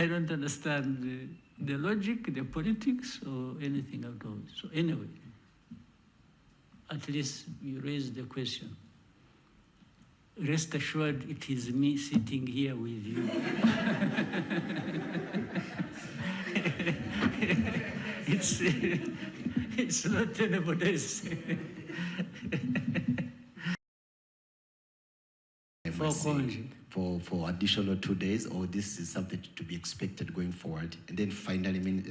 I don't understand the logic, the politics, or anything at all. So anyway, at least you raised the question. Rest assured, it is me sitting here with you. It's not anybody else. For additional 2 days, or this is something to be expected going forward? And then finally,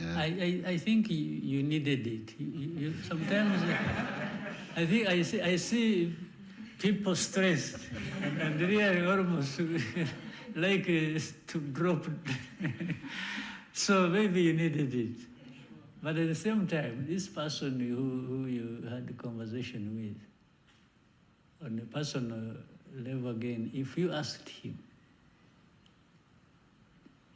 I think you needed it. Sometimes I think I see people stressed and really almost like to drop. So maybe you needed it. But at the same time, this person who you had a conversation with, on a personal level again, if you asked him,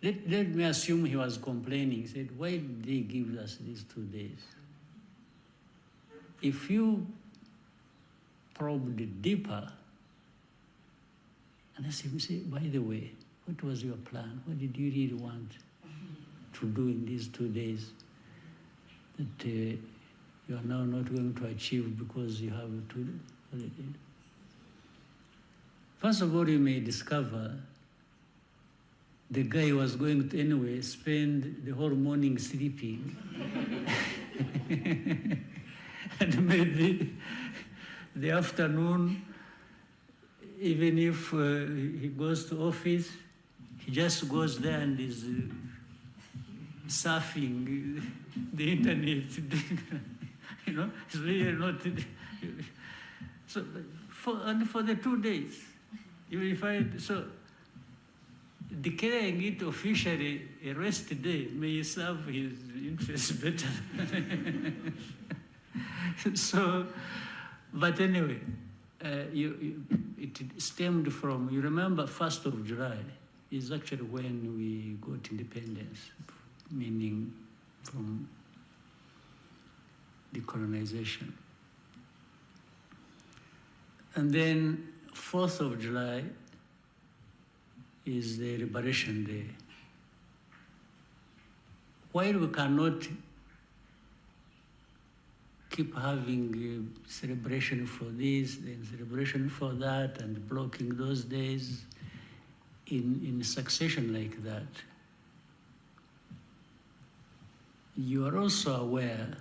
let me assume he was complaining. He said, why did they give us these 2 days? If you probed deeper, and asked him, say, by the way, what was your plan? What did you really want to do in these 2 days that you are now not going to achieve because you have to holiday? First of all, you may discover the guy was going to anyway spend the whole morning sleeping. And maybe the afternoon, even if he goes to office, he just goes there and is surfing the internet. You know, it's really not. So for the 2 days, even if declaring it officially a rest day may serve his interests better. So, but anyway, it stemmed from, you remember 1st of July is actually when we got independence, meaning from decolonization. And then 4th of July is the Liberation Day. While we cannot keep having a celebration for this, then celebration for that, and blocking those days in succession like that, you are also aware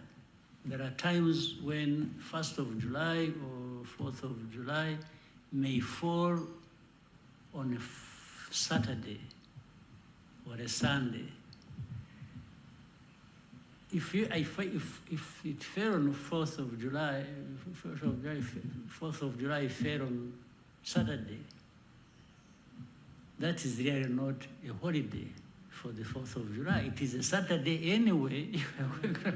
there are times when 1st of July or 4th of July may fall on a Saturday or a Sunday. If it fell on the 4th of July, 4th of July fell on Saturday, that is really not a holiday for the 4th of July. It is a Saturday anyway,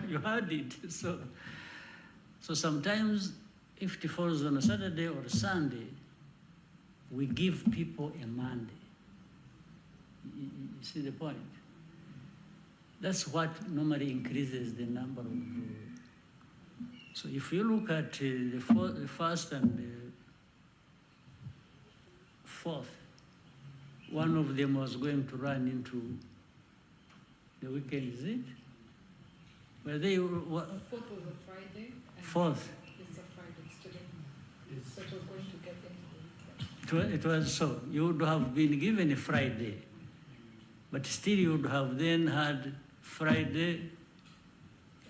you had it. So sometimes if it falls on a Saturday or a Sunday, we give people a Monday. You see the point? That's what normally increases the number of. So if you look at the 1st and the 4th, one of them was going to run into the weekend, is it? Were they? 4th was a Friday. 4th. It's a Friday today. So it was going to get into the weekend. It was so. You would have been given a Friday, but still you would have then had Friday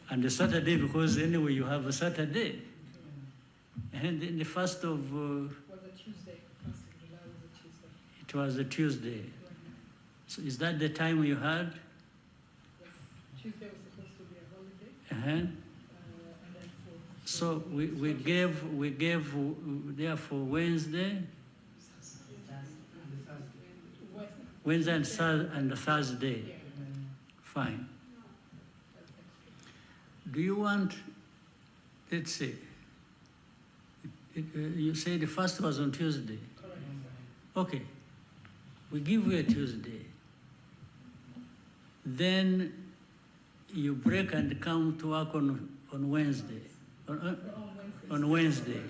and a Saturday, because anyway you have a Saturday. And then the 1st of... was a Tuesday. 1st of July was a Tuesday. It was a Tuesday. So is that the time you had? Yes. Tuesday was supposed to be a holiday. And then so we gave therefore Wednesday, Wednesday and Thursday. Yeah. Fine. Do you want, let's say, you say the 1st was on Tuesday. Correct. Okay. We give you a Tuesday. Then you break and come to work on Wednesday. On Wednesday.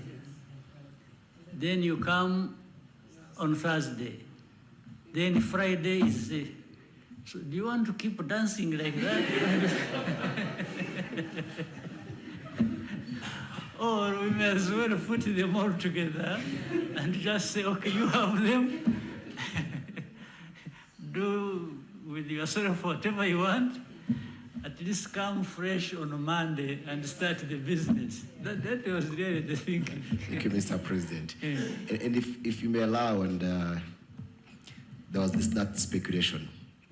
Then you come on Thursday. Then Friday is So do you want to keep dancing like that? Or we may as well put them all together and just say, okay, you have them. Do with yourself whatever you want. At least come fresh on a Monday and start the business. That was really the thinking. Thank you, Mr. President. Yeah. And if you may allow, and there was that speculation,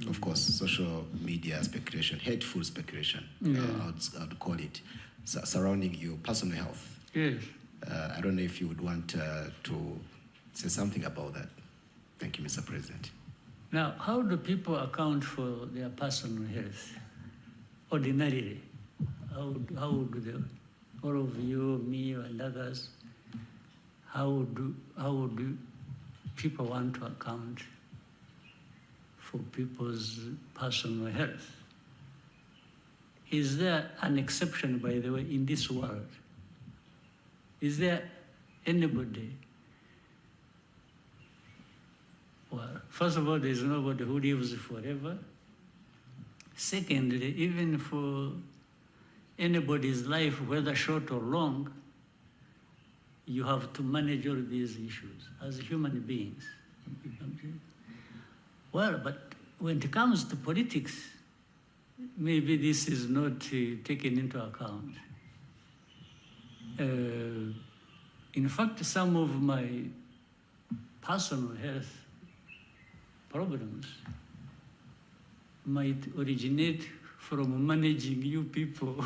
of course, social media speculation, hateful speculation, I'd call it, surrounding your personal health. Yes. I don't know if you would want to say something about that. Thank you, Mr. President. Now, how do people account for their personal health? Ordinarily, how do they, all of you, me, and others, how do people want to account for people's personal health? Is there an exception, by the way, in this world? Is there anybody? Well, first of all, there's nobody who lives forever. Secondly, even for anybody's life, whether short or long, you have to manage all these issues as human beings. Well, but when it comes to politics, maybe this is not taken into account. In fact, some of my personal health problems might originate from managing you people.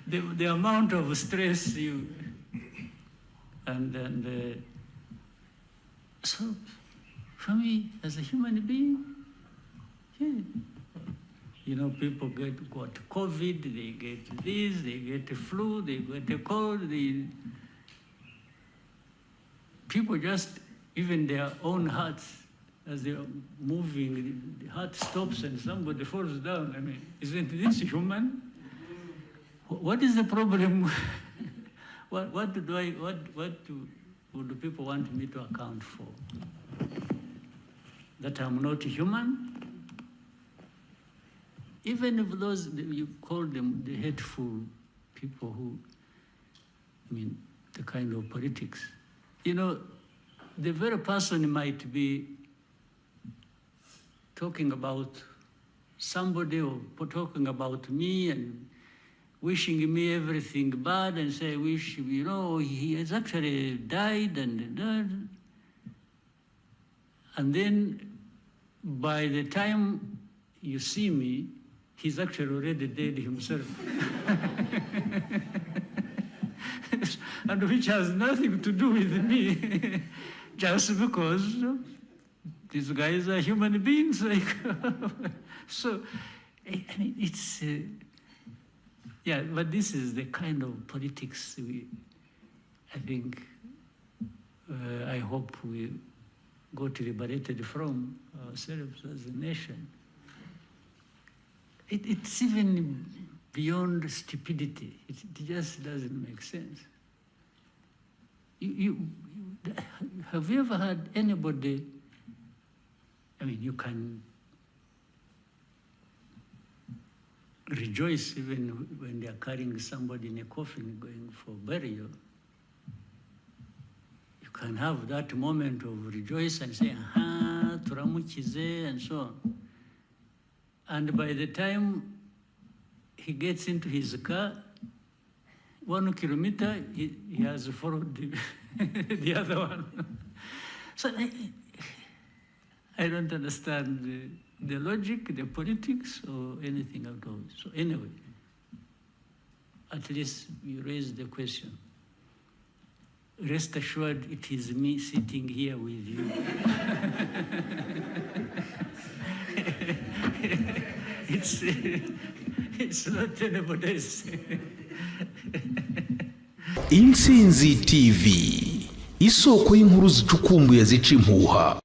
The amount of stress you, and so for me, as a human being, yeah, you know, people got COVID, they get this, they get the flu, they get the cold, people just, even their own hearts, as they're moving, the heart stops and somebody falls down. I mean, isn't this human? What is the problem? What do people want me to account for? That I'm not human? Even if those, you call them the hateful people who, I mean, the kind of politics. You know, the very person might be talking about somebody or talking about me and wishing me everything bad and say, wish, you know, he has actually died and then by the time you see me, he's actually already dead himself. And which has nothing to do with me, just because these guys are human beings. Like, so, I mean, it's, yeah, but this is the kind of politics I think, I hope we got liberated from ourselves as a nation. It's even beyond stupidity. It just doesn't make sense. Have you ever had anybody, I mean, you can rejoice even when they are carrying somebody in a coffin going for burial. You can have that moment of rejoice and say, aha, turamukize, and so on. And by the time he gets into his car, 1 kilometer, he has followed the other one. So I don't understand the logic, the politics, or anything at all. So anyway, at least you raised the question. Rest assured, it is me sitting here with you. It's not anybody else. Intsinzi TV, isoko y'inkuru zicukumbuye zica impuha.